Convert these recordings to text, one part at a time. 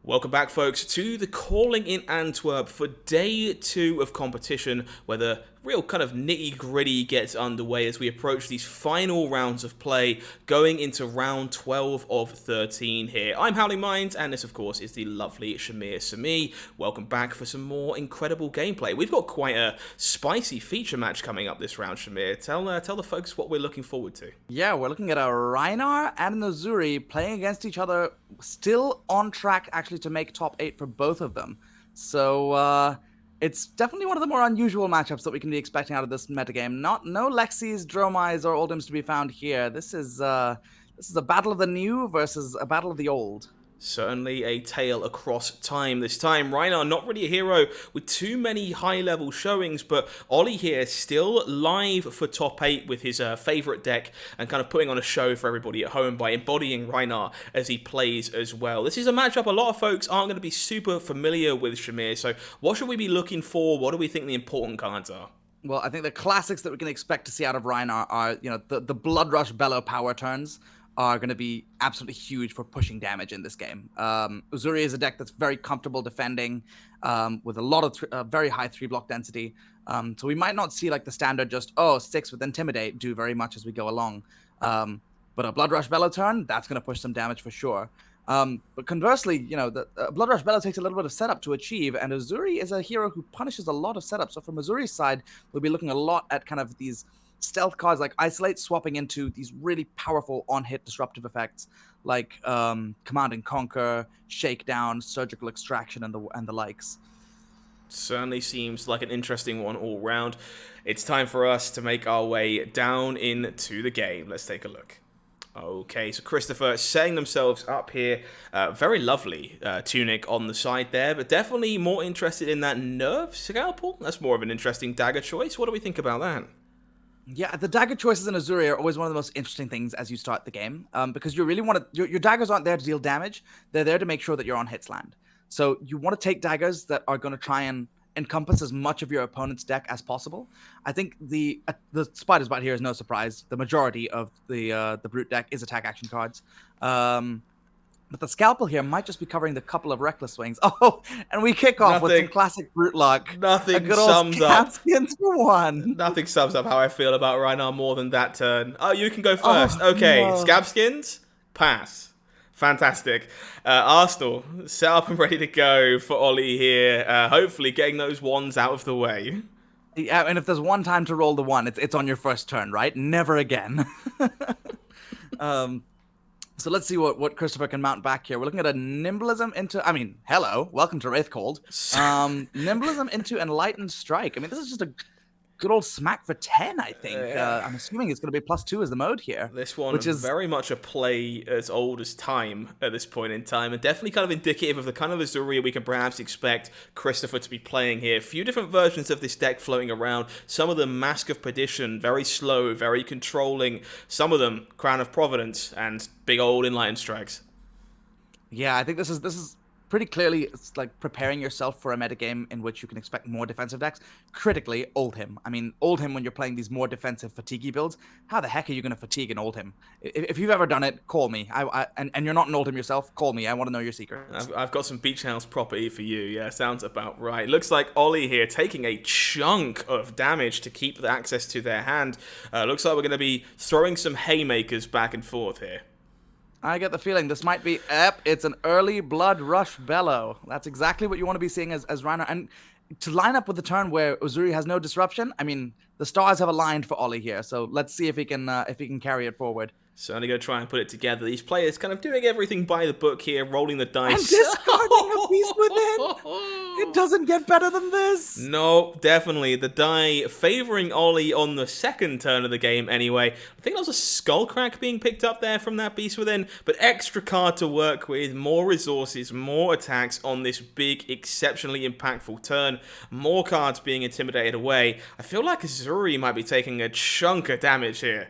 Welcome back, folks, to the Calling in Antwerp for day 2 of competition, where the real kind of nitty-gritty gets underway as we approach these final rounds of play, going into round 12 of 13 here. I'm HowlingMines, and this, of course, is the lovely Shahmir Samee. Welcome back for some more incredible gameplay. We've got quite a spicy feature match coming up this round, Shahmir. Tell the folks what we're looking forward to. Yeah, we're looking at a Rhinar and an Uzuri playing against each other, still on track actually to make top 8 for both of them. So it's definitely one of the more unusual matchups that we can be expecting out of this metagame. No Lexis, Dromais, or Oldims to be found here. This is a battle of the new versus a battle of the old. Certainly a tale across time this time. Rhinar, not really a hero with too many high-level showings, but Ollie here still live for top 8 with his favourite deck and kind of putting on a show for everybody at home by embodying Rhinar as he plays as well. This is a matchup a lot of folks aren't going to be super familiar with, Shahmir, so what should we be looking for? What do we think the important cards are? Well, I think the classics that we can expect to see out of Rhinar are, the Blood Rush Bellow power turns are going to be absolutely huge for pushing damage in this game. Uzuri is a deck that's very comfortable defending with a lot of very high 3-block density. So we might not see like the standard just, 6 with Intimidate do very much as we go along. But a Blood Rush Bellow turn, that's going to push some damage for sure. But conversely, the Blood Rush Bellow takes a little bit of setup to achieve, and Uzuri is a hero who punishes a lot of setup. So from Uzuri's side, we'll be looking a lot at kind of these stealth cards like Isolate, swapping into these really powerful on-hit disruptive effects like Command and Conquer, Shakedown, Surgical Extraction, and the likes. Certainly seems like an interesting one all round. It's time for us to make our way down into the game. Let's take a look. Okay, so Christopher setting themselves up here. Very lovely tunic on the side there, but definitely more interested in that Nerve Scalpel. That's more of an interesting dagger choice. What do we think about that? Yeah, the dagger choices in Uzuri are always one of the most interesting things as you start the game, because you really want to. Your daggers aren't there to deal damage; they're there to make sure that you're on hits land. So you want to take daggers that are going to try and encompass as much of your opponent's deck as possible. I think the Spider's Bite here is no surprise. The majority of the Brute deck is attack action cards. But the Scalpel here might just be covering the couple of Reckless Swings. Oh, and we kick off with some classic Brute luck. Nothing sums up. For one. Nothing sums up how I feel about Rhinar more than that turn. Oh, you can go first. Okay, no. Scabskins, pass. Fantastic. Arsenal, set up and ready to go for Ollie here. Hopefully getting those ones out of the way. Yeah, and if there's one time to roll the one, it's on your first turn, right? Never again. So let's see what Christopher can mount back here. We're looking at a Nimblism into... hello. Welcome to Wraithcold. Nimblism into Enlightened Strike. I mean, this is just a good old smack for 10, I think. I'm assuming it's going to be +2 as the mode here. This one which is very much a play as old as time at this point in time, and definitely kind of indicative of the kind of Uzuri we can perhaps expect Christopher to be playing here. A few different versions of this deck floating around. Some of them Mask of Perdition, very slow, very controlling. Some of them Crown of Providence and big old Enlightened Strikes. Yeah, I think this is pretty clearly, it's like preparing yourself for a metagame in which you can expect more defensive decks. Critically, Oldhim. I mean, Oldhim, when you're playing these more defensive fatiguey builds, how the heck are you going to fatigue an Oldhim? If you've ever done it, call me. And you're not an Oldhim yourself, call me. I want to know your secrets. I've got some beach house property for you. Yeah, sounds about right. Looks like Ollie here taking a chunk of damage to keep the access to their hand. Looks like we're going to be throwing some haymakers back and forth here. I get the feeling this might be, it's an early Blood Rush Bellow. That's exactly what you want to be seeing as Rhinar. And to line up with the turn where Uzuri has no disruption, I mean, the stars have aligned for Ollie here. So let's see if he can carry it forward. Certainly going to try and put it together. These players kind of doing everything by the book here, rolling the dice. And discarding a piece within. It doesn't get better than this. No, definitely. The die favoring Ollie on the second turn of the game anyway. I think there was a Skullcrack being picked up there from that Beast Within, but extra card to work with, more resources, more attacks on this big, exceptionally impactful turn, more cards being intimidated away. I feel like Uzuri might be taking a chunk of damage here.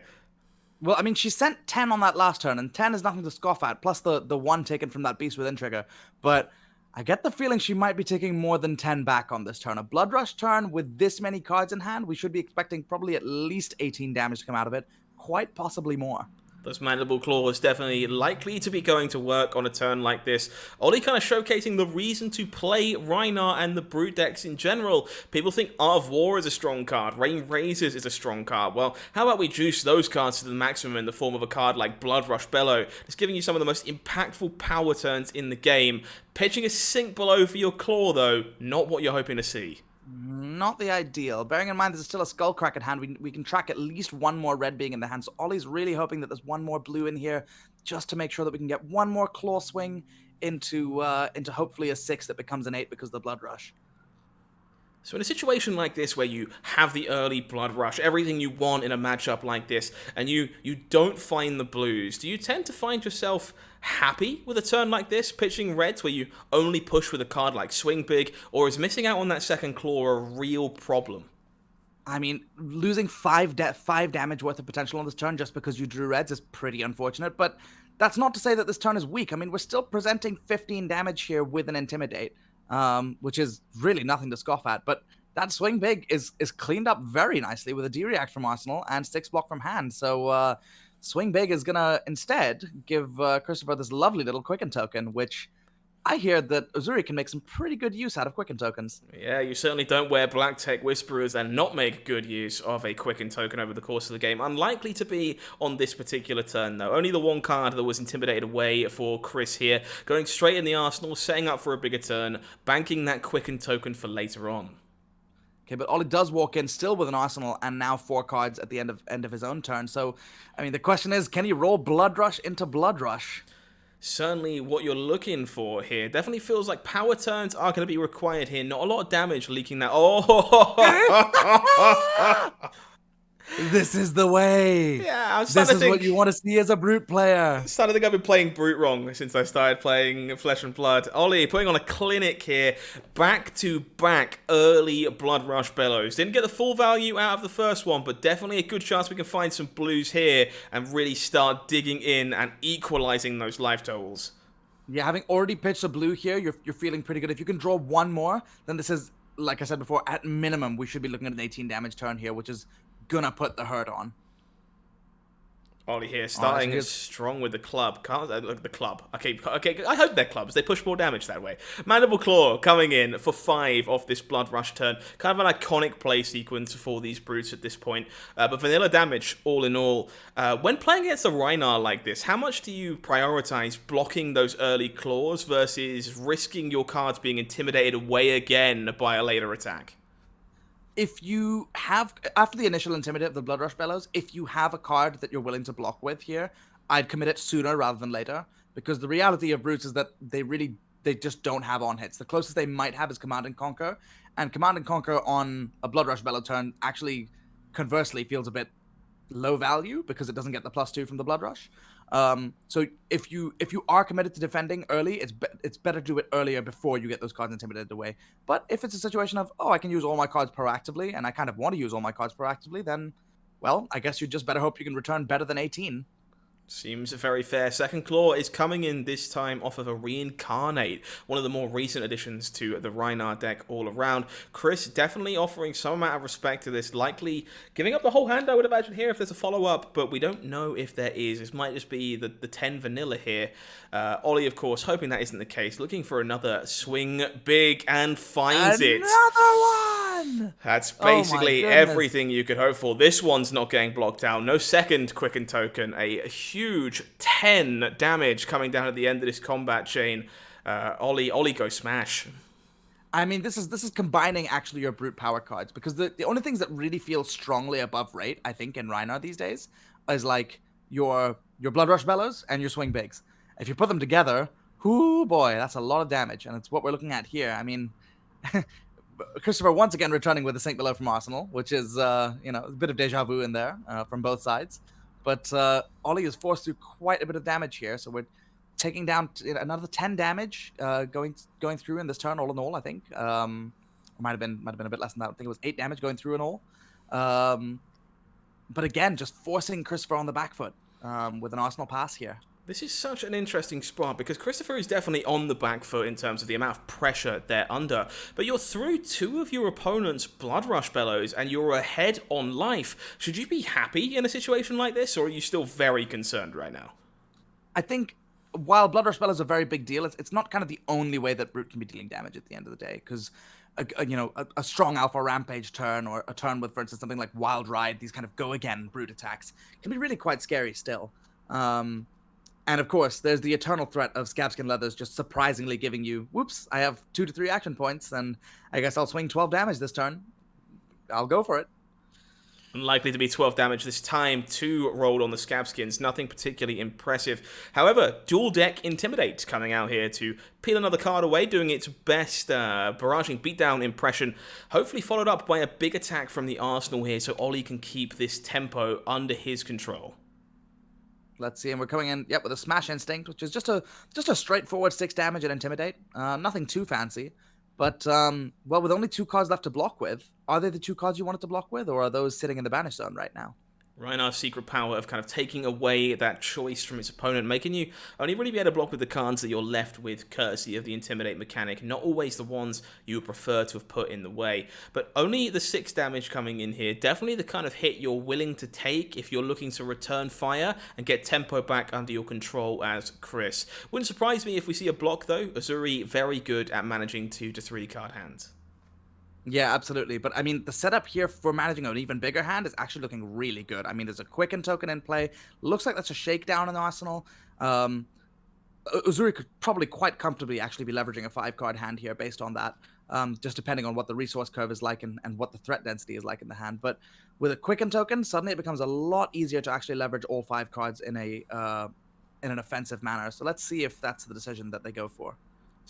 Well, I mean, she sent 10 on that last turn, and 10 is nothing to scoff at, plus the 1 taken from that Beast Within trigger. But I get the feeling she might be taking more than 10 back on this turn. A Blood Rush turn with this many cards in hand, we should be expecting probably at least 18 damage to come out of it, quite possibly more. Those mandible claws definitely likely to be going to work on a turn like this. Ollie kind of showcasing the reason to play Rhinar and the Brute decks in general. People think Art of War is a strong card, Rain Razors is a strong card. Well, how about we juice those cards to the maximum in the form of a card like Blood Rush Bellow? It's giving you some of the most impactful power turns in the game. Pitching a sink below for your claw though, not what you're hoping to see. Not the ideal. Bearing in mind there's still a Skullcrack at hand, we can track at least one more red being in the hand. So Ollie's really hoping that there's one more blue in here, just to make sure that we can get one more claw swing into hopefully a 6 that becomes an 8 because of the Blood Rush. So in a situation like this where you have the early Blood Rush, everything you want in a matchup like this, and you don't find the blues, do you tend to find yourself happy with a turn like this, pitching reds where you only push with a card like Swing Big, or is missing out on that second claw a real problem? I mean, losing 5 damage worth of potential on this turn just because you drew reds is pretty unfortunate, but that's not to say that this turn is weak. I mean, we're still presenting 15 damage here with an Intimidate, which is really nothing to scoff at, but that Swing Big is cleaned up very nicely with a D-React from Arsenal and 6 block from hand, so Swing Big is gonna instead give Christopher this lovely little Quicken token, which I hear that Uzuri can make some pretty good use out of Quicken tokens. Yeah, you certainly don't wear Black Tech Whisperers and not make good use of a Quicken token over the course of the game. Unlikely to be on this particular turn, though. Only the one card that was intimidated away for Chris here. Going straight in the Arsenal, setting up for a bigger turn, banking that Quicken token for later on. Okay, but Ollie does walk in still with an Arsenal and now 4 cards at the end of his own turn. So, I mean, the question is, can he roll Blood Rush into Blood Rush? Certainly what you're looking for here. Definitely feels like power turns are going to be required here. Not a lot of damage leaking that. Oh! This is the way. Yeah, this is what you want to see as a Brute player. I started to think I've been playing Brute wrong since I started playing Flesh and Blood. Ollie putting on a clinic here. Back-to-back early Blood Rush Bellows. Didn't get the full value out of the first one, but definitely a good chance we can find some blues here and really start digging in and equalizing those life totals. Yeah, having already pitched a blue here, you're feeling pretty good. If you can draw one more, then this is, like I said before, at minimum, we should be looking at an 18 damage turn here, which is gonna put the hurt on. Ollie here, starting strong with the club. The club. Okay, I hope they're clubs. They push more damage that way. Mandible Claw coming in for 5 off this Blood Rush turn. Kind of an iconic play sequence for these brutes at this point. But vanilla damage, all in all. When playing against a Rhinar like this, how much do you prioritize blocking those early claws versus risking your cards being intimidated away again by a later attack? If you have, after the initial Intimidate of the Blood Rush Bellows, if you have a card that you're willing to block with here, I'd commit it sooner rather than later, because the reality of Brutes is that they just don't have on hits. The closest they might have is Command and Conquer, and Command and Conquer on a Blood Rush Bellow turn actually, conversely, feels a bit low value because it doesn't get the +2 from the Blood Rush. So if you are committed to defending early, it's better to do it earlier before you get those cards intimidated away. But if it's a situation of, oh, I can use all my cards proactively, and I kind of want to use all my cards proactively, then, well, I guess you just better hope you can return better than 18. Seems very fair. Second Claw is coming in this time off of a Reincarnate, one of the more recent additions to the Rhinar deck all around. Chris definitely offering some amount of respect to this, likely giving up the whole hand, I would imagine, here if there's a follow-up, but we don't know if there is. This might just be the 10 vanilla here. Ollie, of course, hoping that isn't the case, looking for another Swing Big and finds it. Another one! That's basically everything you could hope for. This one's not getting blocked out. No second Quicken token. A huge 10 damage coming down at the end of this combat chain. Ollie go smash. I mean, this is combining actually your Brute power cards, because the only things that really feel strongly above rate, I think, in Rhinar these days, is like your Blood Rush Bellows and your Swing Bigs. If you put them together, whoo boy, that's a lot of damage, and it's what we're looking at here. I mean, Christopher once again returning with a Sink Below from Arsenal, which is a bit of deja vu in there from both sides. But Ollie is forced through quite a bit of damage here, so we're taking down another 10 damage going through in this turn, all in all, I think. Might have been a bit less than that. I think it was 8 damage going through in all. But again, just forcing Christopher on the back foot with an Arsenal pass here. This is such an interesting spot because Christopher is definitely on the back foot in terms of the amount of pressure they're under. But you're through two of your opponent's Blood Rush Bellows and you're ahead on life. Should you be happy in a situation like this, or are you still very concerned right now? I think while Blood Rush Bellows is a very big deal, it's not kind of the only way that Brute can be dealing damage at the end of the day. Because a strong Alpha Rampage turn, or a turn with, for instance, something like Wild Ride, these kind of go-again Brute attacks, can be really quite scary still. And of course, there's the eternal threat of Scabskin Leathers just surprisingly giving you, whoops, I have 2 to 3 action points, and I guess I'll swing 12 damage this turn. I'll go for it. Unlikely to be 12 damage this time. 2 rolled on the Scabskins, nothing particularly impressive. However, dual deck Intimidate coming out here to peel another card away, doing its best barraging beatdown impression, hopefully followed up by a big attack from the Arsenal here, so Ollie can keep this tempo under his control. Let's see, and we're coming in, with a Smash Instinct, which is just a straightforward 6 damage and Intimidate. Nothing too fancy. But, well, with only 2 cards left to block with, are they the 2 cards you wanted to block with, or are those sitting in the Banish Zone right now? Rhinar's secret power of kind of taking away that choice from its opponent, making you only really be able to block with the cards that you're left with, courtesy of the Intimidate mechanic, not always the ones you would prefer to have put in the way. But only the 6 damage coming in here, definitely the kind of hit you're willing to take if you're looking to return fire and get tempo back under your control as Chris. Wouldn't surprise me if we see a block though. Uzuri very good at managing 2 to 3 card hands. Yeah, absolutely. But, I mean, the setup here for managing an even bigger hand is actually looking really good. I mean, there's a Quicken token in play. Looks like that's a Shakedown in the Arsenal. Uzuri could probably quite comfortably actually be leveraging a 5-card hand here based on that, just depending on what the resource curve is like and what the threat density is like in the hand. But with a Quicken token, suddenly it becomes a lot easier to actually leverage all 5 cards in an offensive manner. So let's see if that's the decision that they go for.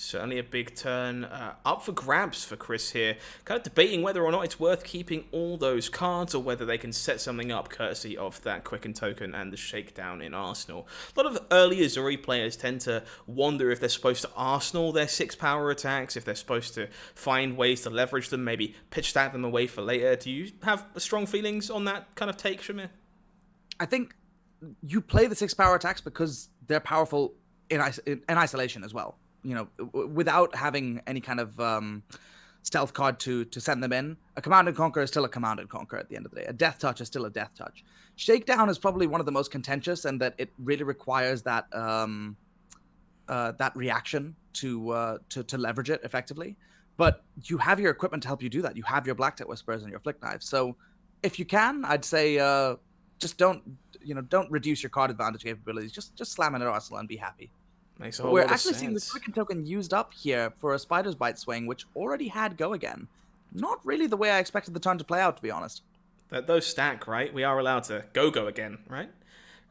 Certainly a big turn up for grabs for Chris here. Kind of debating whether or not it's worth keeping all those cards or whether they can set something up courtesy of that Quicken token and the Shakedown in Arsenal. A lot of early Uzuri players tend to wonder if they're supposed to Arsenal their 6 power attacks, if they're supposed to find ways to leverage them, maybe pitch stack them away for later. Do you have strong feelings on that kind of take, Shahmir? I think you play the 6 power attacks because they're powerful in isolation as well. You know, without having any kind of stealth card to send them in, a Command and Conquer is still a Command and Conquer at the end of the day. A Death Touch is still a Death Touch. Shakedown is probably one of the most contentious, and that it really requires that that reaction to leverage it effectively. But you have your equipment to help you do that. You have your Black Tip Whispers and your Flick Knives. So if you can, I'd say just don't reduce your card advantage capabilities. Just slam in an Arsenal and be happy. Makes a whole We're lot of actually sense. seeing the Quicken token used up here for a Spider's Bite swing, which already had Go Again. Not really the way I expected the turn to play out, to be honest. Those stack, right? We are allowed to go again, right?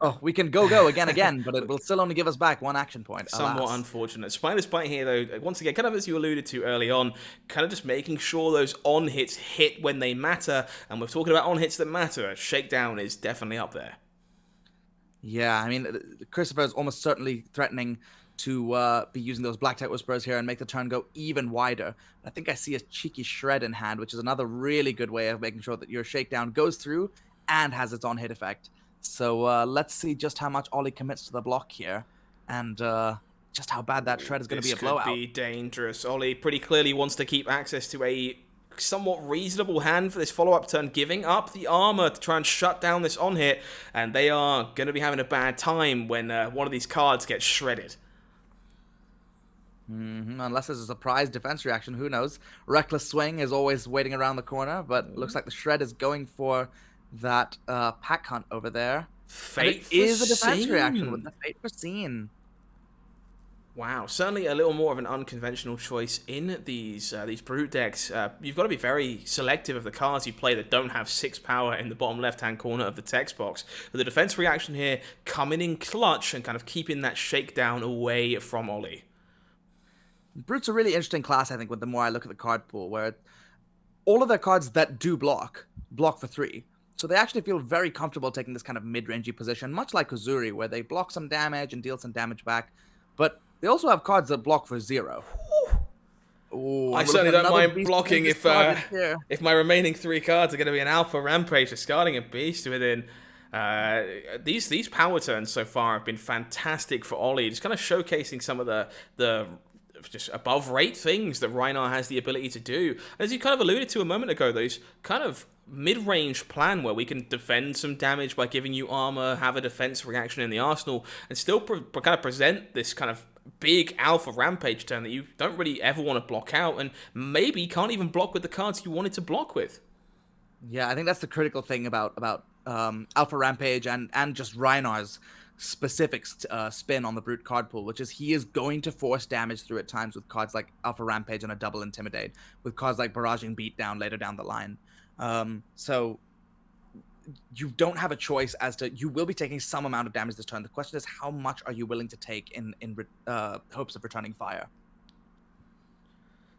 Oh, we can go again, but it will still only give us back 1 action point. Somewhat alas. Unfortunate. Spider's Bite here, though, once again, kind of as you alluded to early on, kind of just making sure those on-hits hit when they matter, and we're talking about on-hits that matter. Shakedown is definitely up there. Yeah, I mean, Christopher is almost certainly threatening to be using those Black Tip Whispers here and make the turn go even wider. I think I see a cheeky Shred in hand, which is another really good way of making sure that your Shakedown goes through and has its on-hit effect. So let's see just how much Ollie commits to the block here, and just how bad that Shred is going to be a blowout. This could be dangerous. Ollie pretty clearly wants to keep access to a somewhat reasonable hand for this follow-up turn, giving up the armor to try and shut down this on-hit, and they are going to be having a bad time when one of these cards gets shredded. Unless there's a surprise defense reaction, who knows? Reckless Swing is always waiting around the corner, but looks like the Shred is going for that pack hunt over there. Fate is a defense reaction with the Fate Foreseen. Wow, certainly a little more of an unconventional choice in these Brute decks. You've got to be very selective of the cards you play that don't have 6 power in the bottom left-hand corner of the text box. But the defense reaction here coming in clutch and kind of keeping that Shakedown away from Ollie. Brute's a really interesting class, I think, with the more I look at the card pool, where all of their cards that do block for 3. So they actually feel very comfortable taking this kind of mid-rangey position, much like Uzuri, where they block some damage and deal some damage back. But they also have cards that block for 0. Ooh, I certainly don't mind blocking if my remaining 3 cards are going to be an Alpha Rampage discarding a Beast within. These power turns so far have been fantastic for Ollie, just kind of showcasing some of the just above rate things that Rhinar has the ability to do. As you kind of alluded to a moment ago, those kind of mid-range plan where we can defend some damage by giving you armor, have a defense reaction in the arsenal, and still kind of present this kind of big alpha rampage turn that you don't really ever want to block out, and maybe can't even block with the cards you wanted to block with. Yeah, I think that's the critical thing about Alpha Rampage and just Rhinar's specific spin on the Brute card pool, which is he is going to force damage through at times with cards like Alpha Rampage and a double Intimidate, with cards like Barraging Beatdown later down the line. So you don't have a choice as to, you will be taking some amount of damage this turn. The question is, how much are you willing to take in hopes of returning fire?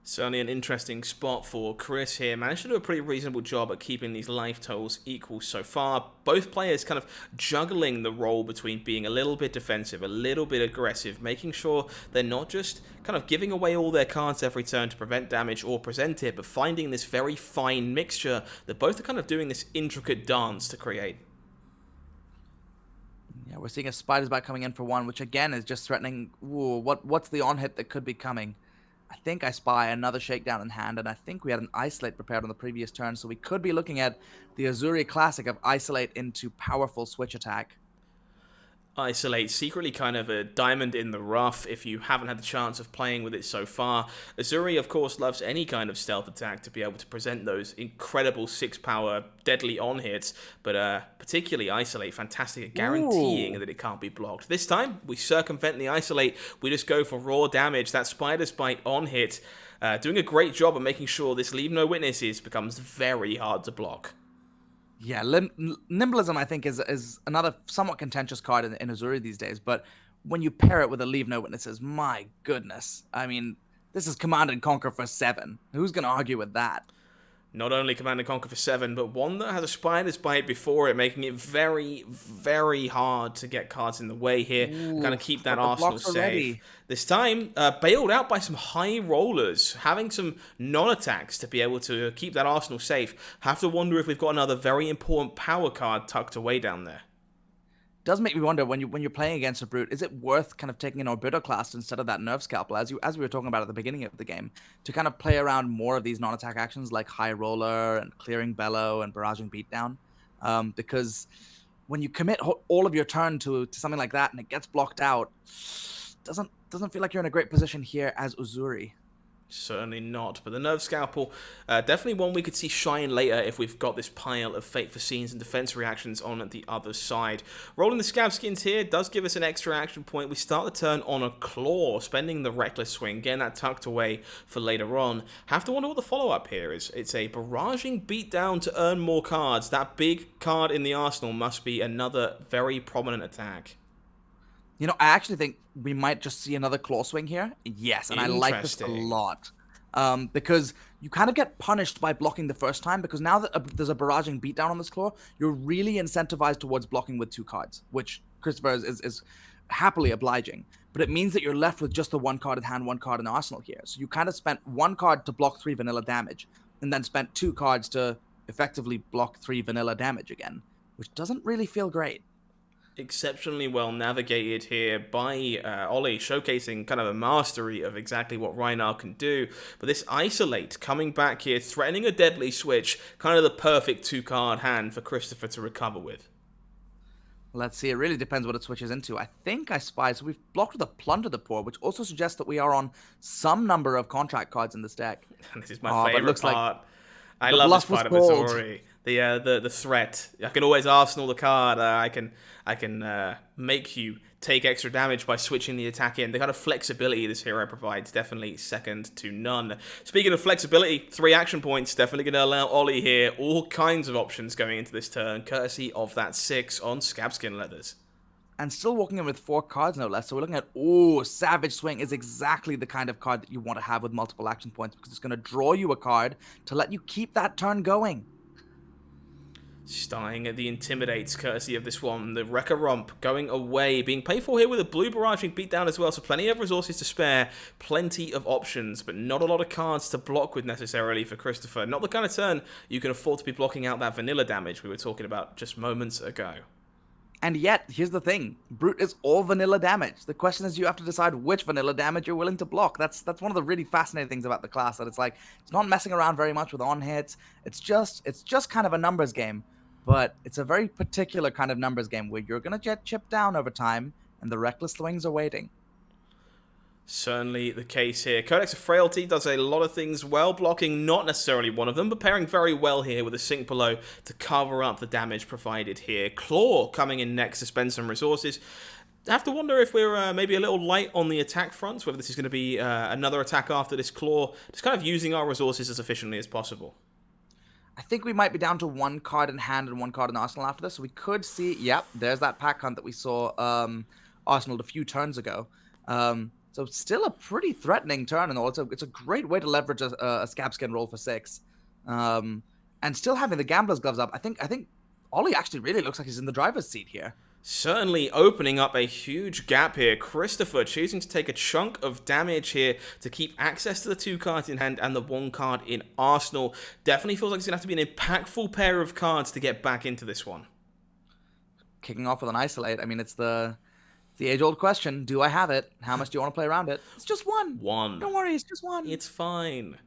Certainly an interesting spot for Chris here. Managed to do a pretty reasonable job at keeping these life totals equal so far. Both players kind of juggling the role between being a little bit defensive, a little bit aggressive, making sure they're not just kind of giving away all their cards every turn to prevent damage or present it, but finding this very fine mixture that both are kind of doing this intricate dance to create. Yeah, we're seeing a Spider's Bite coming in for one, which again is just threatening. Ooh, what's the on-hit that could be coming? I think I spy another Shakedown in hand, and I think we had an Isolate prepared on the previous turn, so we could be looking at the Uzuri classic of Isolate into powerful switch attack. Isolate, secretly kind of a diamond in the rough if you haven't had the chance of playing with it so far. Uzuri, of course, loves any kind of stealth attack to be able to present those incredible 6-power deadly on-hits, but particularly Isolate, fantastic at guaranteeing that it can't be blocked. This time, we circumvent the Isolate, we just go for raw damage. That Spider's Bite on-hit, doing a great job of making sure this Leave No Witnesses becomes very hard to block. Yeah, Nimblism, I think, is another somewhat contentious card in Uzuri these days, but when you pair it with a Leave No Witnesses, my goodness. I mean, this is Command and Conquer for 7. Who's going to argue with that? Not only Command and Conquer for 7, but one that has a Spider's Bite before it, making it very, very hard to get cards in the way here. Kind of keep that arsenal safe. This time, bailed out by some high rollers, having some non-attacks to be able to keep that arsenal safe. Have to wonder if we've got another very important power card tucked away down there. Does make me wonder, when you're playing against a Brute, is it worth kind of taking an Orbitoclast instead of that Nerve Scalpel, as we were talking about at the beginning of the game, to kind of play around more of these non-attack actions like High Roller and Clearing Bellow and Barraging Beatdown? Because when you commit all of your turn to something like that and it gets blocked out, doesn't feel like you're in a great position here as Uzuri. Certainly not, but the Nerve Scalpel, definitely one we could see shine later if we've got this pile of Fate for Scenes and defense reactions on at the other side. Rolling the Scab Skins here does give us an extra action point. We start the turn on a Claw, spending the Reckless Swing, getting that tucked away for later on. Have to wonder what the follow-up here is. It's a Barraging Beatdown to earn more cards. That big card in the arsenal must be another very prominent attack. You know, I actually think we might just see another Claw Swing here. Yes, and I like this a lot. Because you kind of get punished by blocking the first time, because now that there's a Barraging Beatdown on this Claw, you're really incentivized towards blocking with 2 cards, which Christopher is happily obliging. But it means that you're left with just the 1 card in hand, 1 card in arsenal here. So you kind of spent 1 card to block 3 vanilla damage, and then spent 2 cards to effectively block 3 vanilla damage again, which doesn't really feel great. Exceptionally well navigated here by Ollie, showcasing kind of a mastery of exactly what Rhinar can do. But this Isolate coming back here, threatening a deadly switch, kind of the perfect 2-card hand for Christopher to recover with. Let's see, it really depends what it switches into. I think I spied, so we've blocked with a Plunder the Poor, which also suggests that we are on some number of contract cards in this deck. And this is my favorite part. Like I love this part of Uzuri. The threat. I can always arsenal the card. I can make you take extra damage by switching the attack in. The kind of flexibility this hero provides, definitely second to none. Speaking of flexibility, 3 action points, definitely going to allow Ollie here all kinds of options going into this turn, courtesy of that 6 on Scabskin Leathers. And still walking in with 4 cards, no less. So we're looking at, Savage Swing is exactly the kind of card that you want to have with multiple action points, because it's going to draw you a card to let you keep that turn going. Starting at the Intimidates, courtesy of this one. The Wrecker Rump going away, being paid for here with a blue Barraging Beatdown as well, so plenty of resources to spare, plenty of options, but not a lot of cards to block with necessarily for Christopher. Not the kind of turn you can afford to be blocking out that vanilla damage we were talking about just moments ago. And yet, here's the thing. Brute is all vanilla damage. The question is you have to decide which vanilla damage you're willing to block. That's one of the really fascinating things about the class, that it's like it's not messing around very much with on hits. It's just kind of a numbers game. But it's a very particular kind of numbers game where you're gonna get chipped down over time and the reckless swings are waiting. Certainly the case here. Codex of Frailty does a lot of things well, blocking not necessarily one of them, but pairing very well here with a sink below to cover up the damage provided here. Claw coming in next to spend some resources. I have to wonder if we're maybe a little light on the attack front, whether this is going to be another attack after this Claw, just kind of using our resources as efficiently as possible. I think we might be down to one card in hand and one card in Arsenal after this. So we could see, yep, there's that pack hunt that we saw Arsenal a few turns ago. So still a pretty threatening turn, and all. It's a great way to leverage a scab skin roll for 6, and still having the gambler's gloves up. I think Ollie actually really looks like he's in the driver's seat here. Certainly opening up a huge gap here. Christopher choosing to take a chunk of damage here to keep access to the 2 cards in hand and the 1 card in Arsenal. Definitely feels like it's going to have to be an impactful pair of cards to get back into this one. Kicking off with an isolate. I mean, it's the age-old question, do I have it? How much do you want to play around it? It's just one. One. Don't worry, it's just one. It's fine.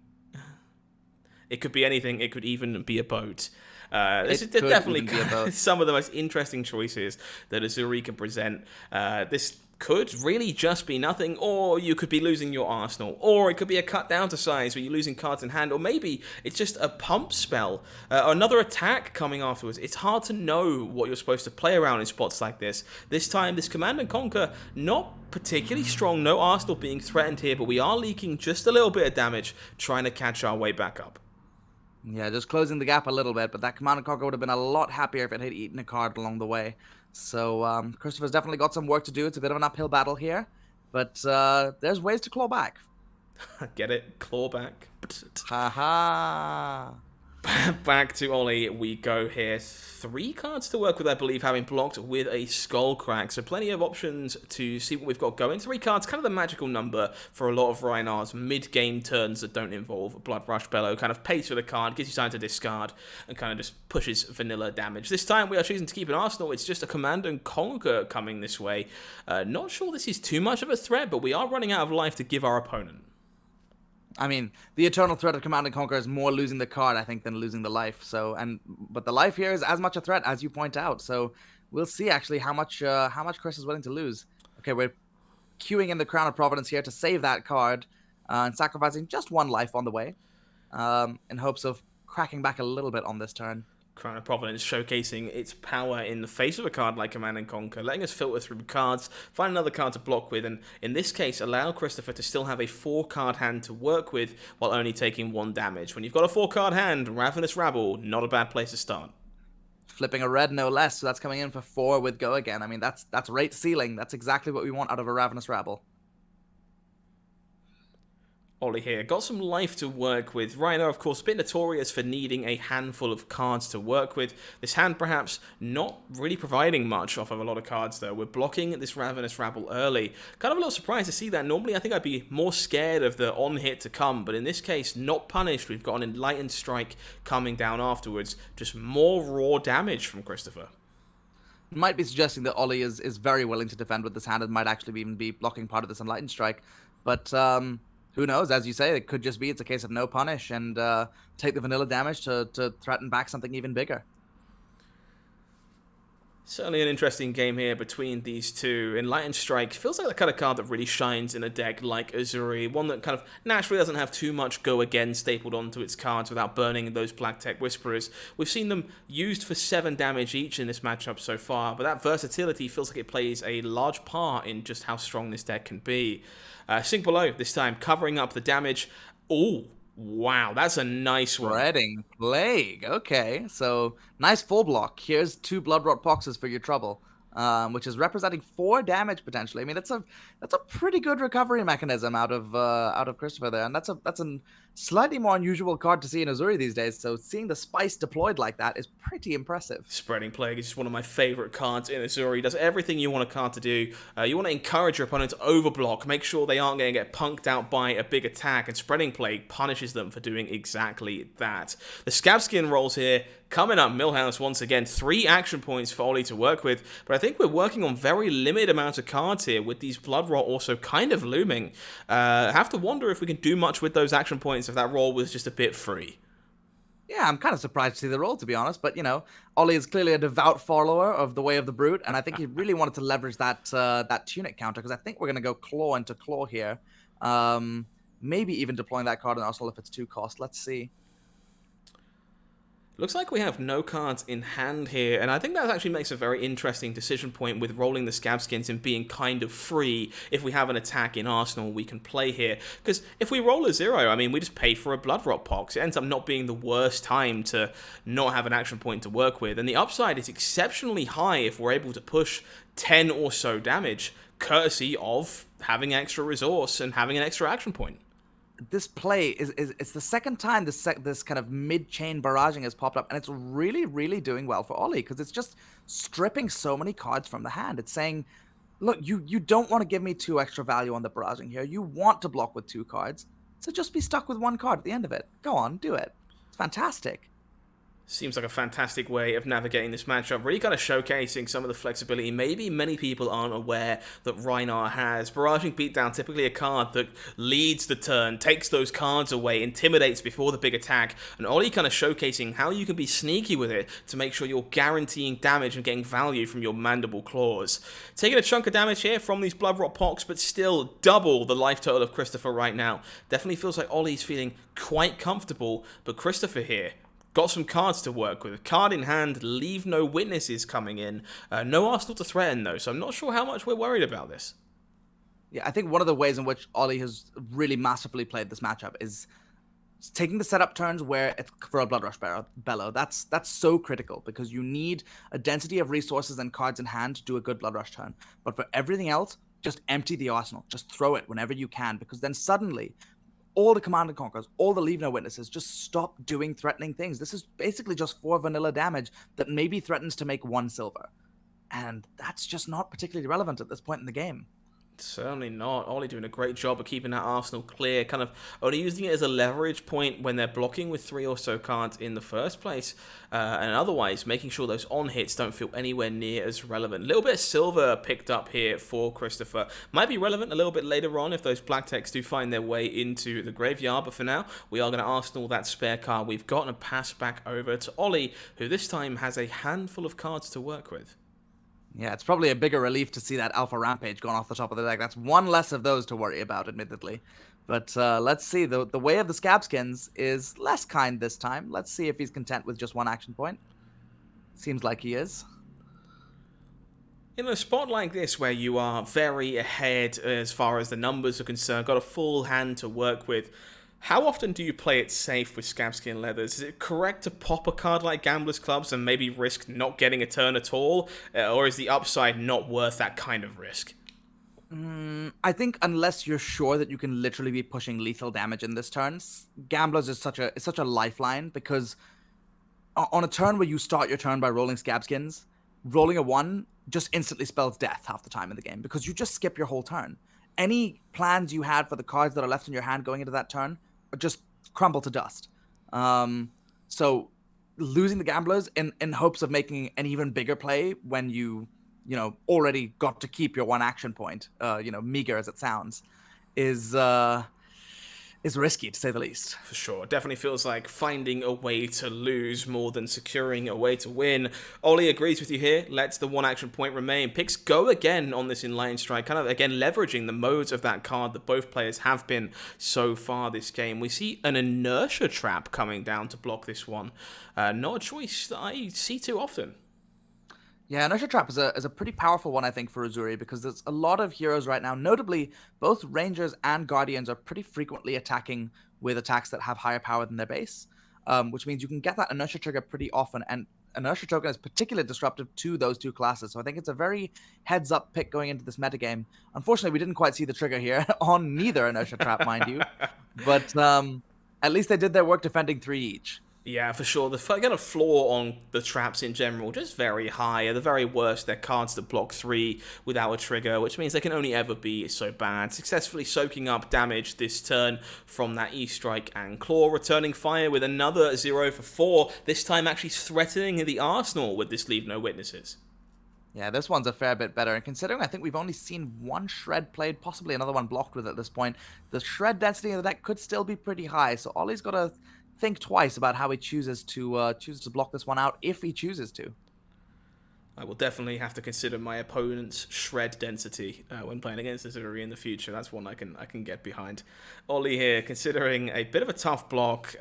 It could be anything. It could even be a boat. This is definitely some of the most interesting choices that Uzuri can present. This could really just be nothing, or you could be losing your Arsenal, or it could be a cut down to size where you're losing cards in hand, or maybe it's just a pump spell, another attack coming afterwards. It's hard to know what you're supposed to play around in spots like this. This time, this Command and Conquer, not particularly strong, no Arsenal being threatened here, but we are leaking just a little bit of damage, trying to catch our way back up. Yeah, just closing the gap a little bit, but that Command and Conquer would have been a lot happier if it had eaten a card along the way. So Christopher's definitely got some work to do. It's a bit of an uphill battle here, but there's ways to claw back. Get it? Claw back. Ha-ha. Back to Ollie we go here. 3 cards to work with, I believe, having blocked with a Skull Crack. So plenty of options to see what we've got going. 3 cards, kind of the magical number for a lot of Rhinar's mid-game turns that don't involve Blood Rush Bellow. Kind of pays for the card, gives you time to discard, and kind of just pushes vanilla damage. This time we are choosing to keep an Arsenal. It's just a Command and Conquer coming this way. Not sure this is too much of a threat, but we are running out of life to give our opponent. I mean, the eternal threat of Command and Conquer is more losing the card, I think, than losing the life. But the life here is as much a threat as you point out. So we'll see actually how much Chris is willing to lose. Okay, we're queuing in the Crown of Providence here to save that card and sacrificing just 1 life on the way, in hopes of cracking back a little bit on this turn. Crown of Providence showcasing its power in the face of a card like Command and Conquer, letting us filter through cards, find another card to block with, and in this case allow Christopher to still have a 4-card hand to work with while only taking 1 damage. When you've got a 4-card hand, Ravenous Rabble, not a bad place to start. Flipping a red, no less, so that's coming in for 4 with Go Again. I mean, that's rate ceiling. That's exactly what we want out of a Ravenous Rabble. Ollie here. Got some life to work with. Rhinar, of course, a bit notorious for needing a handful of cards to work with. This hand perhaps not really providing much off of a lot of cards, though. We're blocking this Ravenous Rabble early. Kind of a little surprised to see that. Normally, I think I'd be more scared of the on-hit to come, but in this case, not punished. We've got an Enlightened Strike coming down afterwards. Just more raw damage from Christopher. Might be suggesting that Ollie is very willing to defend with this hand and might actually even be blocking part of this Enlightened Strike. But who knows? As you say, it could just be it's a case of no punish and take the vanilla damage to threaten back something even bigger. Certainly an interesting game here between these two. Enlightened Strike feels like the kind of card that really shines in a deck like Uzuri, one that kind of naturally doesn't have too much go again stapled onto its cards without burning those Black Tech Whisperers. We've seen them used for 7 damage each in this matchup so far, but that versatility feels like it plays a large part in just how strong this deck can be. Sink Below this time, covering up the damage. Ooh. Wow, that's a nice one. Spreading Plague. Okay, so nice full block. Here's 2 Bloodrot Boxes for your trouble, which is representing 4 damage potentially. I mean, that's a pretty good recovery mechanism out of Christopher there, and that's a slightly more unusual card to see in Uzuri these days. So seeing the spice deployed like that is pretty impressive. Spreading Plague is just one of my favorite cards in Uzuri. Does everything you want a card to do. You want to encourage your opponent to overblock, make sure they aren't going to get punked out by a big attack, and Spreading Plague punishes them for doing exactly that. The Scab Skin rolls here Coming up, Millhouse once again, 3 action points for Ollie to work with, but I think we're working on very limited amounts of cards here, with these Blood Rot also kind of looming. I have to wonder if we can do much with those action points if that roll was just a bit free. Yeah, I'm kind of surprised to see the roll, to be honest. But, Ollie is clearly a devout follower of the Way of the Brute, and I think he really wanted to leverage that Tunic counter, because I think we're going to go Claw into Claw here. Maybe even deploying that card in Arsenal if it's 2 cost. Let's see. Looks like we have no cards in hand here, and I think that actually makes a very interesting decision point with rolling the Scabskins and being kind of free if we have an attack in Arsenal we can play here. Because if we roll a 0, I mean, we just pay for a Blood Rot Pox. It ends up not being the worst time to not have an action point to work with, and the upside is exceptionally high if we're able to push 10 or so damage, courtesy of having extra resource and having an extra action point. This play it's the second time this kind of mid-chain barraging has popped up, and it's really, really doing well for Ollie, because it's just stripping so many cards from the hand. It's saying, look, you don't want to give me 2 extra value on the barraging here. You want to block with 2 cards, so just be stuck with 1 card at the end of it. Go on, do it. It's fantastic. Seems like a fantastic way of navigating this matchup, really kind of showcasing some of the flexibility maybe many people aren't aware that Rhinar has. Barraging Beatdown, typically a card that leads the turn, takes those cards away, intimidates before the big attack, and Ollie kind of showcasing how you can be sneaky with it to make sure you're guaranteeing damage and getting value from your Mandible Claws. Taking a chunk of damage here from these Blood Rot Pox, but still double the life total of Christopher right now. Definitely feels like Ollie's feeling quite comfortable, but Christopher here got some cards to work with. Card in hand, leave no witnesses coming in. No Arsenal to threaten, though, so I'm not sure how much we're worried about this. Yeah, I think one of the ways in which Ollie has really masterfully played this matchup is taking the setup turns where it's for a Blood Rush Bellow. That's so critical, because you need a density of resources and cards in hand to do a good Blood Rush turn. But for everything else, just empty the arsenal. Just throw it whenever you can, because then suddenly all the Command and Conquers, all the Leave No Witnesses, just stop doing threatening things. This is basically just 4 vanilla damage that maybe threatens to make 1 silver. And that's just not particularly relevant at this point in the game. Certainly not. Ollie doing a great job of keeping that arsenal clear, kind of only using it as a leverage point when they're blocking with 3 or so cards in the first place, and otherwise making sure those on hits don't feel anywhere near as relevant. A little bit of silver picked up here for Christopher. Might be relevant a little bit later on if those black techs do find their way into the graveyard, but for now we are going to arsenal that spare card we've got and pass back over to Ollie, who this time has a handful of cards to work with. Yeah, it's probably a bigger relief to see that Alpha Rampage going off the top of the deck. That's 1 less of those to worry about, admittedly. But let's see. The Way of the Scabskins is less kind this time. Let's see if he's content with just 1 action point. Seems like he is. In a spot like this, where you are very ahead as far as the numbers are concerned, got a full hand to work with, how often do you play it safe with Scabskin Leathers? Is it correct to pop a card like Gambler's Clubs and maybe risk not getting a turn at all? Or is the upside not worth that kind of risk? I think unless you're sure that you can literally be pushing lethal damage in this turn, Gamblers is such a lifeline, because on a turn where you start your turn by rolling Scabskins, rolling a 1 just instantly spells death half the time in the game, because you just skip your whole turn. Any plans you had for the cards that are left in your hand going into that turn just crumble to dust. So losing the Gamblers in hopes of making an even bigger play when you already got to keep your 1 action point, meager as it sounds, is risky, to say the least. For sure. Definitely feels like finding a way to lose more than securing a way to win. Ollie agrees with you here, lets the 1 action point remain. Picks go again on this inline strike, kind of again leveraging the modes of that card that both players have been so far this game. We see an inertia trap coming down to block this one. Not a choice that I see too often. Yeah, Inertia Trap is a pretty powerful one, I think, for Uzuri, because there's a lot of heroes right now. Notably, both Rangers and Guardians are pretty frequently attacking with attacks that have higher power than their base, which means you can get that Inertia trigger pretty often, and Inertia Token is particularly disruptive to those 2 classes, so I think it's a very heads-up pick going into this metagame. Unfortunately, we didn't quite see the trigger here on neither Inertia Trap, mind you, but at least they did their work defending 3 each. Yeah, for sure. The kind of floor on the traps in general just very high. At the very worst, they're cards that block 3 without a trigger, which means they can only ever be so bad. Successfully soaking up damage this turn from that E-Strike and Claw, returning fire with another 0 for 4, this time actually threatening the Arsenal with this Leave No Witnesses. Yeah, this one's a fair bit better. And considering I think we've only seen one shred played, possibly another one blocked with at this point, the shred density of the deck could still be pretty high. So Ollie's got to think twice about how he chooses to block this one out if he chooses to. I will definitely have to consider my opponent's shred density when playing against Uzuri in the future. That's one I can get behind. Ollie here, considering a bit of a tough block.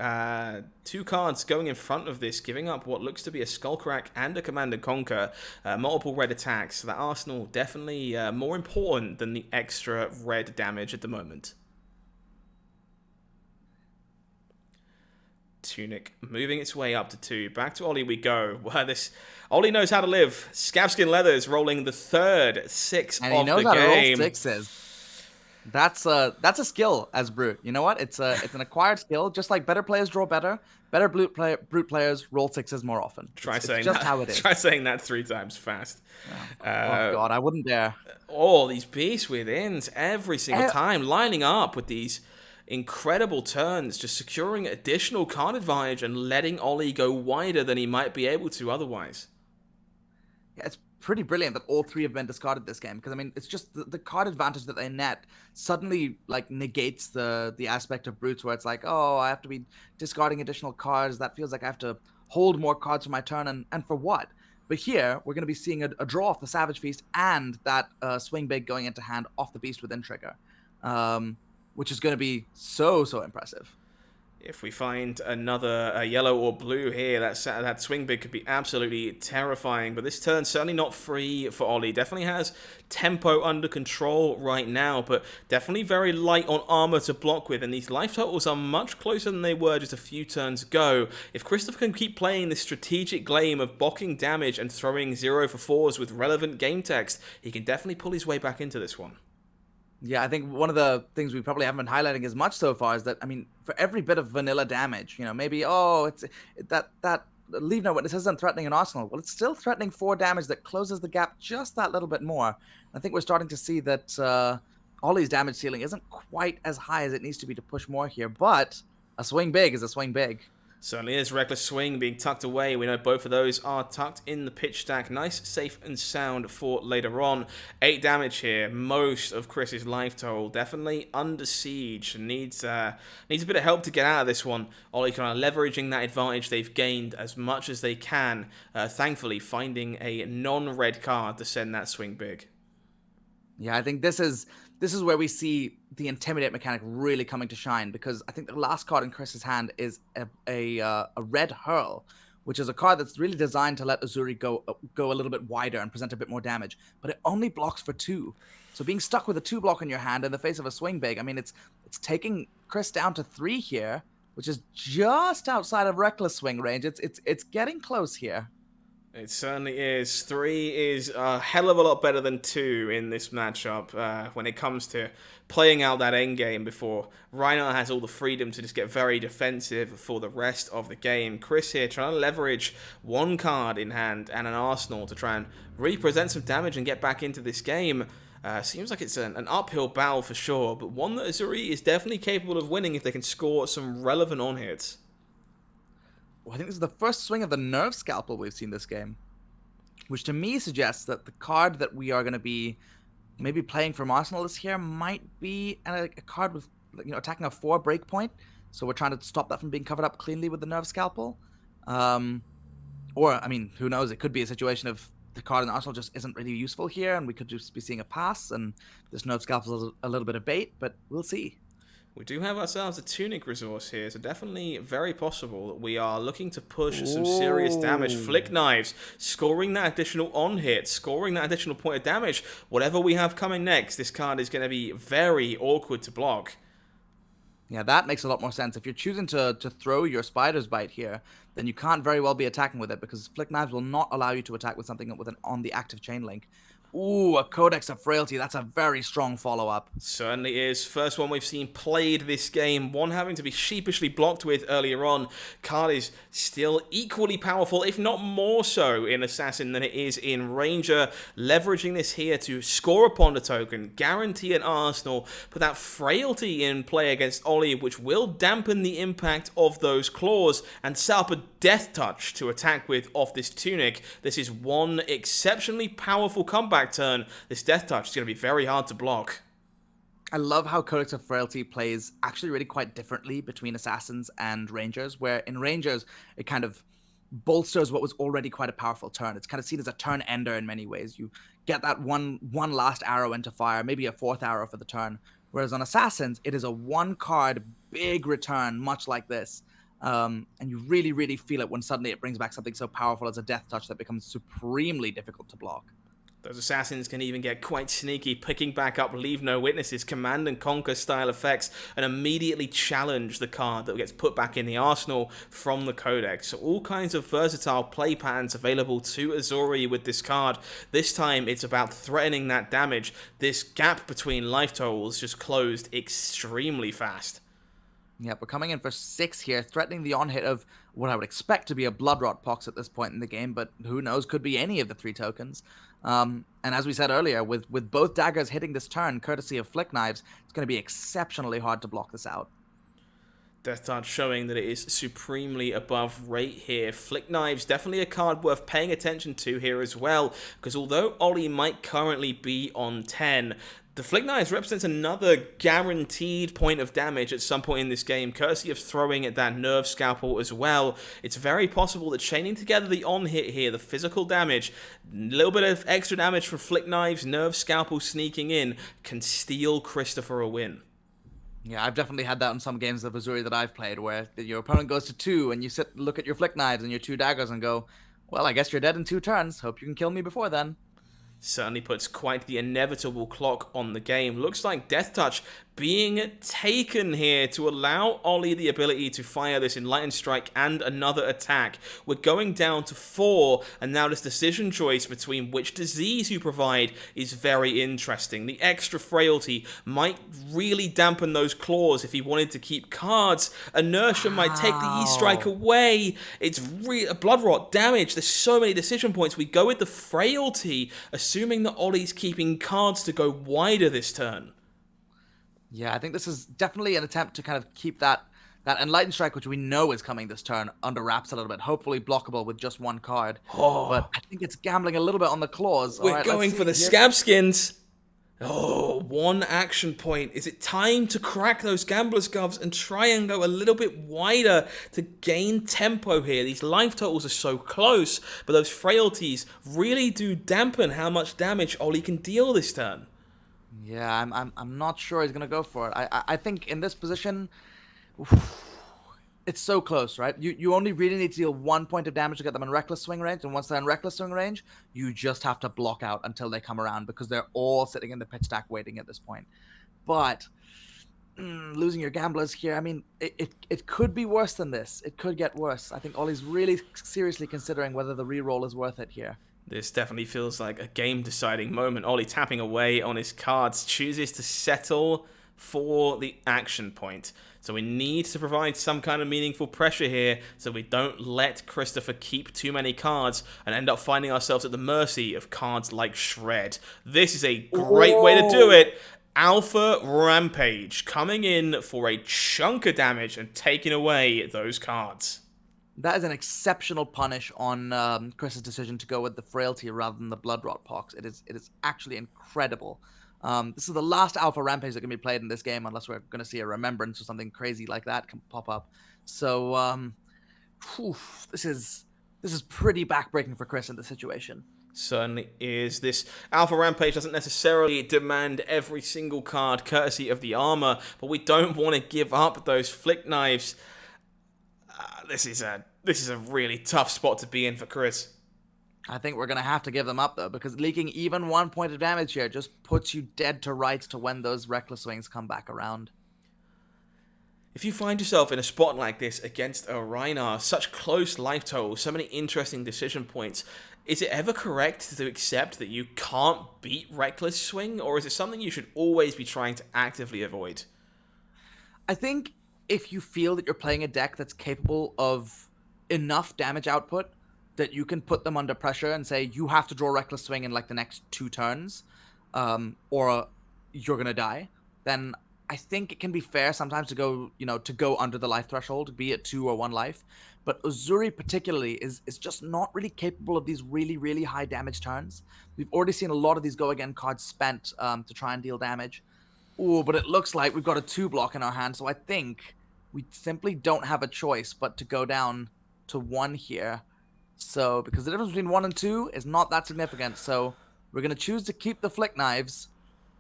2 cards going in front of this, giving up what looks to be a Skullcrack and a Command and Conquer. Multiple red attacks. So that Arsenal definitely more important than the extra red damage at the moment. Tunic moving its way up to 2. Back to Ollie we go. Well, Ollie knows how to live. Scabskin Leathers rolling the third 6 and of he knows the how game. to roll 6s. That's a skill as Brute. You know what? It's an acquired skill. Just like better players draw better, Brute players roll 6s more often. It's just how it is. Try saying that 3 times fast. Oh God, I wouldn't dare. All these beasts within every single time, lining up with these incredible turns, just securing additional card advantage and letting Ollie go wider than he might be able to otherwise. Yeah, it's pretty brilliant that all 3 have been discarded this game, because I mean, it's just the card advantage that they net suddenly like negates the aspect of Brutes where it's like, oh, I have to be discarding additional cards. That feels like I have to hold more cards for my turn, and for what? But here, we're going to be seeing a draw off the Savage Feast and that swing big going into hand off the Beast within trigger. Which is going to be so impressive. If we find another yellow or blue here, that swing big could be absolutely terrifying. But this turn's certainly not free for Ollie. Definitely has tempo under control right now, but definitely very light on armor to block with. And these life totals are much closer than they were just a few turns ago. If Christopher can keep playing this strategic game of blocking damage and throwing 0 for 4s with relevant game text, he can definitely pull his way back into this one. Yeah, I think one of the things we probably haven't been highlighting as much so far is that, I mean, for every bit of vanilla damage, you know, maybe, that Leave No Witness isn't threatening an Arsenal. Well, it's still threatening 4 damage that closes the gap just that little bit more. I think we're starting to see that Ollie's damage ceiling isn't quite as high as it needs to be to push more here, but a swing big is a swing big. Certainly is. Reckless Swing being tucked away. We know both of those are tucked in the pitch stack. Nice, safe, and sound for later on. 8 damage here. Most of Chris's life total. Definitely under siege. Needs a bit of help to get out of this one. Ollie kind of leveraging that advantage they've gained as much as they can. Thankfully, finding a non-red card to send that swing big. Yeah, I think this is where we see the Intimidate mechanic really coming to shine, because I think the last card in Chris's hand is a red Hurl, which is a card that's really designed to let Uzuri go a little bit wider and present a bit more damage, but it only blocks for 2. So being stuck with a 2 block in your hand in the face of a swing big, I mean, it's taking Chris down to 3 here, which is just outside of Reckless Swing range. It's getting close here. It certainly is. 3 is a hell of a lot better than 2 in this matchup when it comes to playing out that endgame before Rhinar has all the freedom to just get very defensive for the rest of the game. Chris here trying to leverage 1 card in hand and an Arsenal to try and represent some damage and get back into this game. Seems like it's an uphill battle for sure, but one that Uzuri is definitely capable of winning if they can score some relevant on-hits. Well, I think this is the first swing of the Nerve Scalpel we've seen this game, which to me suggests that the card that we are going to be maybe playing from Arsenal this here might be a card with, you know, attacking a 4 breakpoint. So we're trying to stop that from being covered up cleanly with the Nerve Scalpel. Or, I mean, who knows? It could be a situation of the card in Arsenal just isn't really useful here, and we could just be seeing a pass, and this Nerve Scalpel is a little bit of bait, but we'll see. We do have ourselves a Tunic resource here, so definitely very possible that we are looking to push some serious damage. Flick Knives, scoring that additional on-hit, scoring that additional point of damage. Whatever we have coming next, this card is going to be very awkward to block. Yeah, that makes a lot more sense. If you're choosing to throw your Spider's Bite here, then you can't very well be attacking with it, because Flick Knives will not allow you to attack with something on the active chain link. Ooh, a Codex of Frailty. That's a very strong follow-up. Certainly is. First one we've seen played this game, one having to be sheepishly blocked with earlier on. Card is still equally powerful, if not more so, in Assassin than it is in Ranger. Leveraging this here to score upon the token, guarantee an arsenal, put that frailty in play against Ollie, which will dampen the impact of those claws, and set up a death touch to attack with off this tunic. This is one exceptionally powerful comeback turn. This death touch is going to be very hard to block. I love how Codex of Frailty plays actually really quite differently between Assassins and Rangers, where in Rangers, it kind of bolsters what was already quite a powerful turn. It's kind of seen as a turn ender in many ways. You get that one last arrow into fire, maybe a fourth arrow for the turn. Whereas on Assassins, it is a one-card big return, much like this. And you really, really feel it when suddenly it brings back something so powerful as a death touch that becomes supremely difficult to block. Those assassins can even get quite sneaky, picking back up Leave No Witnesses, Command and Conquer style effects, and immediately challenge the card that gets put back in the arsenal from the Codex. So all kinds of versatile play patterns available to Uzuri with this card. This time it's about threatening that damage. This gap between life totals just closed extremely fast. Yep, we're coming in for 6 here, threatening the on-hit of what I would expect to be a Bloodrot Pox at this point in the game, but who knows, could be any of the 3 tokens. And as we said earlier, with both daggers hitting this turn, courtesy of Flick Knives, it's going to be exceptionally hard to block this out. Death Touch showing that it is supremely above rate here. Flick Knives, definitely a card worth paying attention to here as well, because although Ollie might currently be on 10, the Flick Knives represents another guaranteed point of damage at some point in this game, courtesy of throwing at that Nerve Scalpel as well. It's very possible that chaining together the on-hit here, the physical damage, a little bit of extra damage from Flick Knives, Nerve Scalpel sneaking in, can steal Christopher a win. Yeah, I've definitely had that in some games of Uzuri that I've played, where your opponent goes to 2, and you look at your Flick Knives and your 2 daggers and go, well, I guess you're dead in 2 turns. Hope you can kill me before then. Certainly puts quite the inevitable clock on the game. Looks like Death Touch being taken here to allow Ollie the ability to fire this Enlightened Strike and another attack. We're going down to 4, and now this decision choice between which disease you provide is very interesting. The extra frailty might really dampen those claws if he wanted to keep cards. Inertia might take the E-Strike away. It's Blood Rot, damage. There's so many decision points. We go with the frailty, assuming that Ollie's keeping cards to go wider this turn. Yeah, I think this is definitely an attempt to kind of keep that Enlightened Strike, which we know is coming this turn, under wraps a little bit. Hopefully blockable with just 1 card. Oh. But I think it's gambling a little bit on the claws. We're going for the Scab Skins. Oh, 1 action point. Is it time to crack those Gambler's Gloves and try and go a little bit wider to gain tempo here? These life totals are so close, but those frailties really do dampen how much damage Ollie can deal this turn. Yeah, I'm not sure he's gonna go for it. I think in this position, it's so close, right? You only really need to deal 1 point of damage to get them in Reckless Swing range, and once they're in Reckless Swing range, you just have to block out until they come around, because they're all sitting in the pitch stack waiting at this point. But losing your gamblers here, I mean, it could be worse than this. It could get worse. I think Ollie's really seriously considering whether the reroll is worth it here. This definitely feels like a game-deciding moment. Ollie tapping away on his cards, chooses to settle for the action point. So we need to provide some kind of meaningful pressure here so we don't let Christopher keep too many cards and end up finding ourselves at the mercy of cards like Shred. This is a great way to do it. Alpha Rampage coming in for a chunk of damage and taking away those cards. That is an exceptional punish on Chris's decision to go with the Frailty rather than the Bloodrot Pox. It is actually incredible. This is the last Alpha Rampage that can be played in this game, unless we're going to see a Remembrance or something crazy like that can pop up. So, this is pretty backbreaking for Chris in this situation. Certainly is. This Alpha Rampage doesn't necessarily demand every single card courtesy of the armor, but we don't want to give up those Flick Knives. This is a really tough spot to be in for Chris. I think we're going to have to give them up, though, because leaking even 1 point of damage here just puts you dead to rights to when those Reckless Swings come back around. If you find yourself in a spot like this against a Rhinar, such close life totals, so many interesting decision points, Is it ever correct to accept that you can't beat Reckless Swing, or is it something you should always be trying to actively avoid? I think if you feel that you're playing a deck that's capable of enough damage output that you can put them under pressure and say you have to draw Reckless Swing in like the next 2 turns, or you're gonna die, then I think it can be fair sometimes to go under the life threshold, be it 2 or 1 life. But Uzuri particularly is just not really capable of these really, really high damage turns. We've already seen a lot of these go again cards spent to try and deal damage. Ooh, but it looks like we've got a 2 block in our hand, so I think we simply don't have a choice but to go down to 1 here. So, because the difference between 1 and 2 is not that significant, so we're going to choose to keep the flick knives,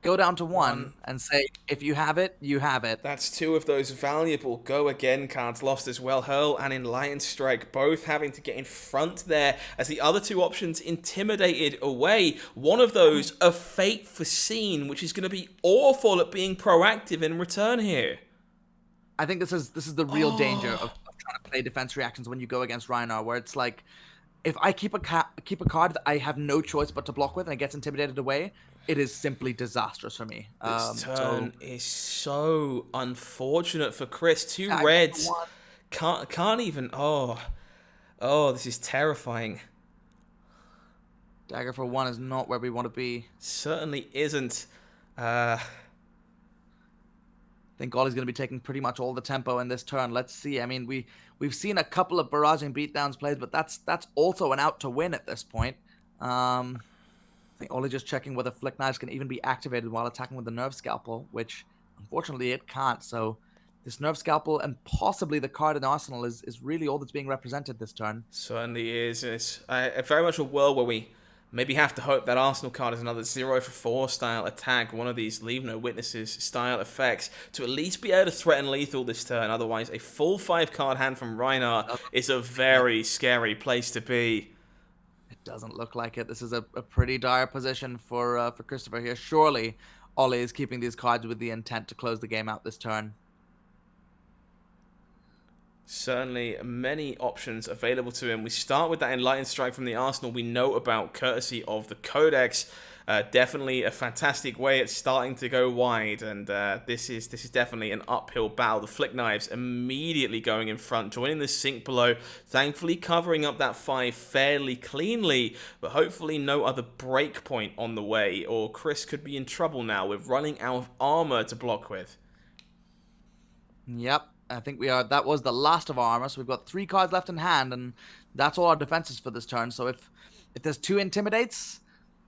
go down to 1, and say, if you have it, you have it. That's 2 of those valuable Go Again cards lost as well. Hurl and Enlightened Strike both having to get in front there as the other 2 options intimidated away. One of those, a Fate Foreseen, which is going to be awful at being proactive in return here. I think this is the real danger of trying to play defense reactions when you go against Rhinar, where it's like, if I keep a card that I have no choice but to block with and it gets intimidated away, it is simply disastrous for me. This turn is so unfortunate for Chris. 2 reds. Can't even... Oh, this is terrifying. Dagger for 1 is not where we want to be. Certainly isn't. I think Ollie's going to be taking pretty much all the tempo in this turn. Let's see. I mean, we've seen a couple of barraging beatdowns plays, but that's also an out to win at this point. I think Ollie just checking whether Flick Knives can even be activated while attacking with the Nerve Scalpel, which unfortunately it can't. So this Nerve Scalpel and possibly the card in Arsenal is really all that's being represented this turn. Certainly is. It's very much a world where we maybe have to hope that Arsenal card is another 0 for 4 style attack, one of these Leave No Witnesses style effects, to at least be able to threaten lethal this turn. Otherwise, a full 5 card hand from Rhinar is a very scary place to be. It doesn't look like it. This is a pretty dire position for Christopher here. Surely Ollie is keeping these cards with the intent to close the game out this turn. Certainly many options available to him. We start with that Enlightened Strike from the Arsenal we know about, courtesy of the Codex. Definitely a fantastic way at starting to go wide, and this is definitely an uphill battle. The Flick Knives immediately going in front, joining the sink below, thankfully covering up that 5 fairly cleanly, but hopefully no other break point on the way, or Chris could be in trouble now with running out of armor to block with. Yep. I think we are. That was the last of our armor, so we've got 3 cards left in hand, and that's all our defenses for this turn. So if there's 2 Intimidates,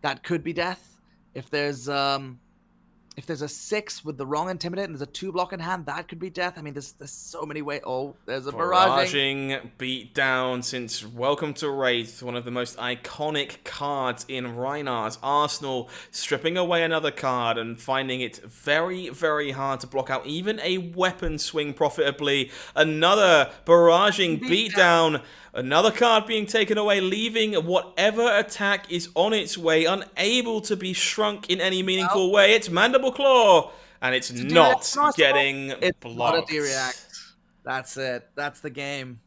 that could be death. If there's a 6 with the wrong Intimidate and there's a 2 block in hand, that could be death. I mean, there's so many ways. Oh, there's a barraging beat down since Welcome to Wraith, one of the most iconic cards in Rhinar's arsenal, stripping away another card and finding it very, very hard to block out even a weapon swing profitably. Another barraging beat down. Another card being taken away, leaving whatever attack is on its way unable to be shrunk in any meaningful way. It's Mandible Claw, and it's not getting blocked. React. That's it. That's the game.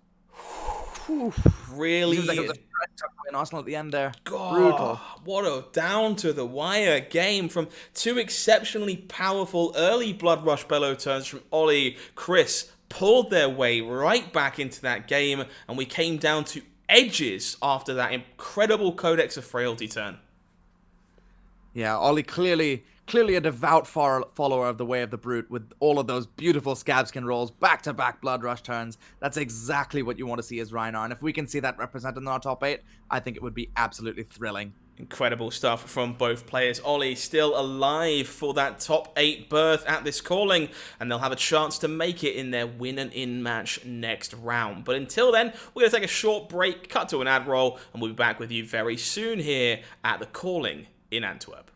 Really? Seems like it was an Arsenal at the end there. God, brutal. What a down-to-the-wire game from 2 exceptionally powerful early Blood Rush Bellow turns from Ollie. Chris pulled their way right back into that game, and we came down to edges after that incredible Codex of Frailty turn. Yeah, Ollie clearly a devout follower of the Way of the Brute with all of those beautiful Scabskin rolls, back-to-back Blood Rush turns. That's exactly what you want to see as Rhinar, and if we can see that represented in our top 8, I think it would be absolutely thrilling. Incredible stuff from both players. Ollie still alive for that top 8 berth at this calling, and they'll have a chance to make it in their win and in match next round. But until then, we're going to take a short break, cut to an ad roll, and we'll be back with you very soon here at the calling in Antwerp.